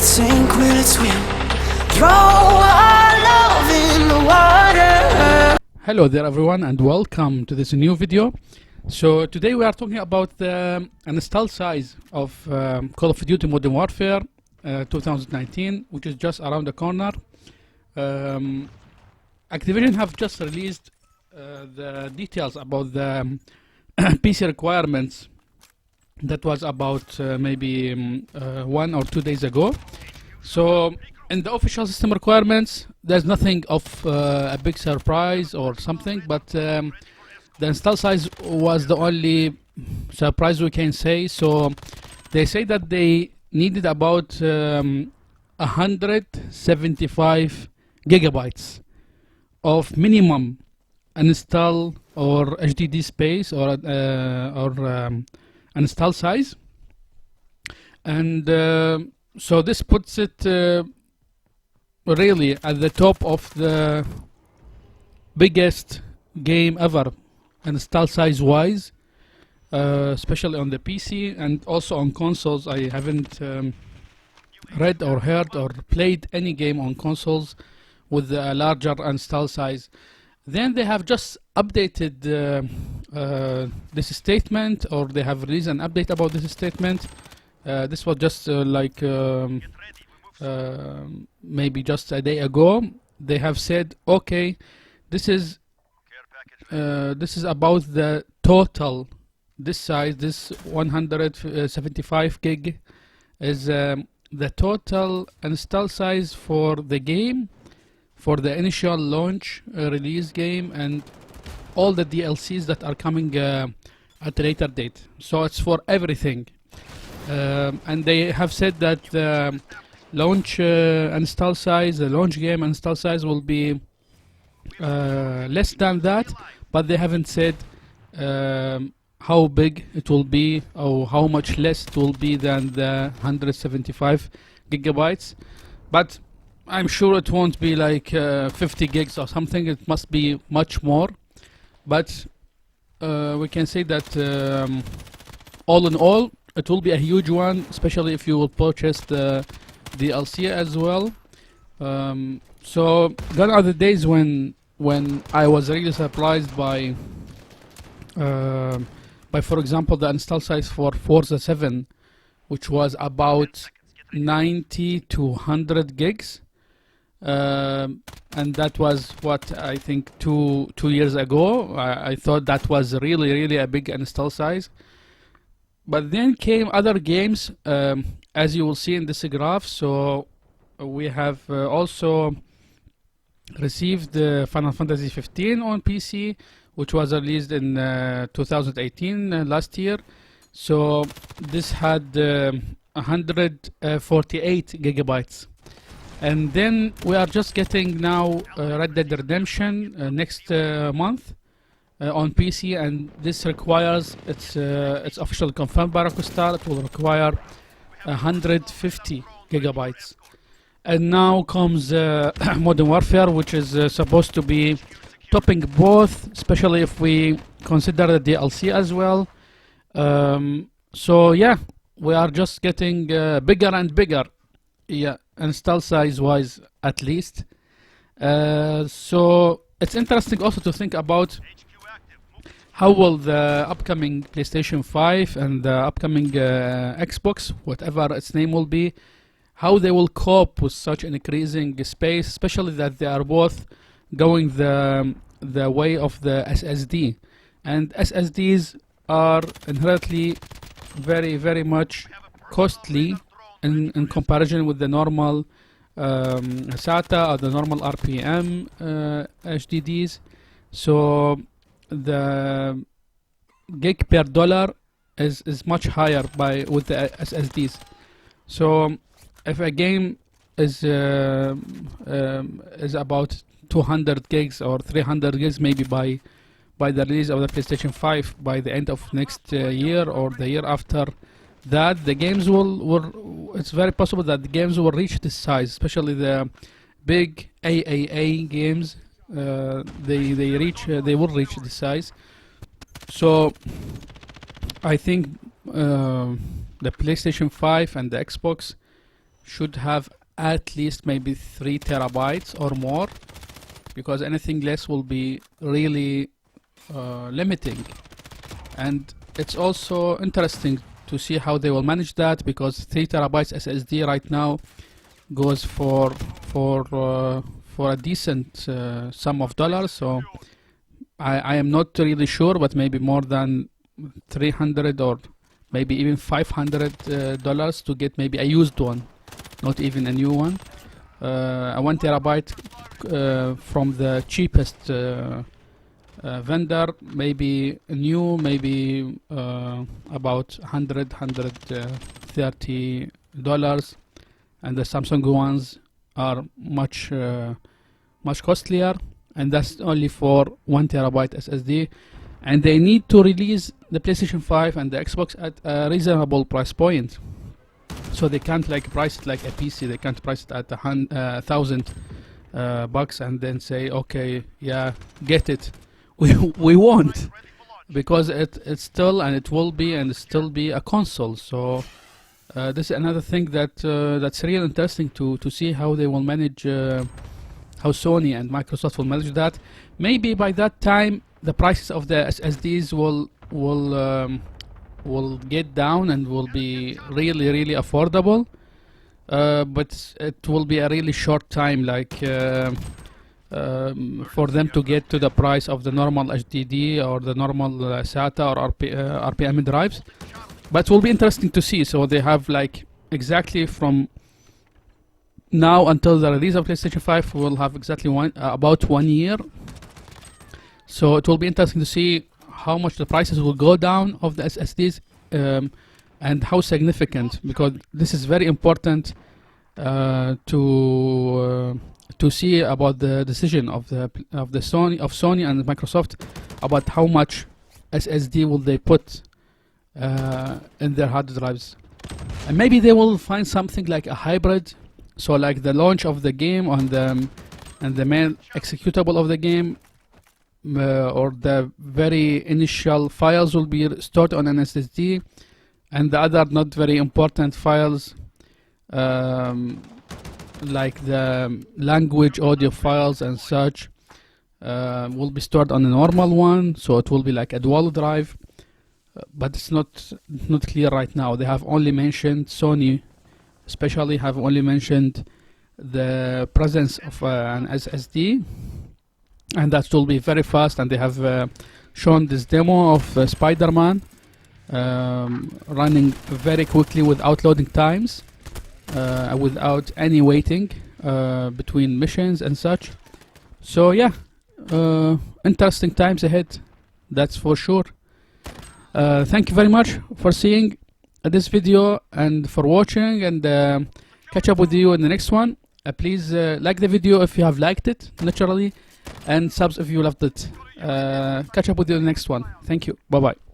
it sink? Will it swim? Throw our love in the water. Hello there everyone and welcome to this new video. So today we are talking about the install size of Call of Duty Modern Warfare 2019, which is just around the corner. Activision have just released the details about the PC requirements. That was about maybe 1 or 2 days ago. So in the official system requirements, there's nothing of a big surprise or something, but the install size was the only surprise we can say. So they say that they needed about 175 gigabytes of minimum install or HDD space or install size, and so this puts it really at the top of the biggest game ever install size wise, especially on the PC and also on consoles. I haven't read or heard or played any game on consoles with a larger install size. Then they have just updated this statement, or they have released an update about this statement. This was just maybe just a day ago. They have said, okay, this is about the total. This size, this 175 gig, is the total install size for the game, for the initial launch release game, and all the DLCs that are coming at a later date. So it's for everything. And they have said that the launch install size, the launch game install size will be less than that, but they haven't said how big it will be or how much less it will be than the 175 gigabytes. But I'm sure it won't be like 50 gigs or something. It must be much more. But we can say that all in all, it will be a huge one, especially if you will purchase the DLC as well. So gone are the days when I was really surprised by for example, the install size for Forza 7, which was about 90 to 100 gigs. And that was what I think two years ago. I thought that was really a big install size. But then came other games, as you will see in this graph. So we have also received Final Fantasy 15 on PC, which was released in 2018, last year. So this had 148 gigabytes. And then we are just getting now Red Dead Redemption next month on PC, and this requires, it's officially confirmed by Rockstar, it will require 150 gigabytes. And now comes Modern Warfare, which is supposed to be topping both, especially if we consider the DLC as well. So yeah, we are just getting bigger and bigger. Yeah, install size wise at least. So it's interesting also to think about how will the upcoming PlayStation 5 and the upcoming Xbox, whatever its name will be, how they will cope with such an increasing space, especially that they are both going the way of the SSD, and SSDs are inherently very much costly in comparison with the normal SATA or the normal RPM HDDs. So the gig per dollar is much higher with the SSDs. So if a game is about 200 gigs or 300 gigs, maybe by the release of the PlayStation 5 by the end of next year or the year after that, the games will it's very possible that the games will reach this size, especially the big AAA games. They will reach this size. So I think the PlayStation 5 and the Xbox should have at least maybe 3 terabytes or more, because anything less will be really limiting. And it's also interesting to see how they will manage that, because 3 terabytes SSD right now goes for a decent sum of dollars. So I am not really sure, but maybe more than 300 or maybe even $500 to get maybe a used one, not even a new one. A 1 terabyte from the cheapest vendor, maybe new, maybe about $130, and the Samsung ones are much costlier, and that's only for 1 terabyte SSD. And they need to release the PlayStation 5 and the Xbox at a reasonable price point, so they can't like price it like a PC. They can't price it at $1,000 and then say, okay, yeah, get it. We won't, because it's still, and it will be, and still be a console. So this is another thing that that's really interesting to see how they will manage, how Sony and Microsoft will manage that. Maybe by that time the prices of the SSDs will get down and will be really affordable, but it will be a really short time, like for them to get to the price of the normal HDD or the normal SATA or RPM drives. But it will be interesting to see. So they have like exactly from now until the release of PlayStation 5, will have exactly about 1 year. So it will be interesting to see how much the prices will go down of the SSDs, and how significant, because this is very important to see about the decision of Sony and Microsoft about how much SSD will they put in their hard drives. And maybe they will find something like a hybrid, so like the launch of the game on the and the main executable of the game, or the very initial files will be stored on an SSD, and the other not very important files, like the language audio files and such, will be stored on a normal one. So it will be like a dual drive, but it's not clear right now. They have only mentioned, Sony especially have only mentioned the presence of an SSD, and that will be very fast. And they have shown this demo of Spider-Man running very quickly without loading times, without any waiting between missions and such. So yeah, interesting times ahead, that's for sure. Thank you very much for seeing this video and for watching, and catch up with you in the next one. Please like the video if you have liked it, naturally, and subs if you loved it. Catch up with you in the next one. Thank you. Bye bye.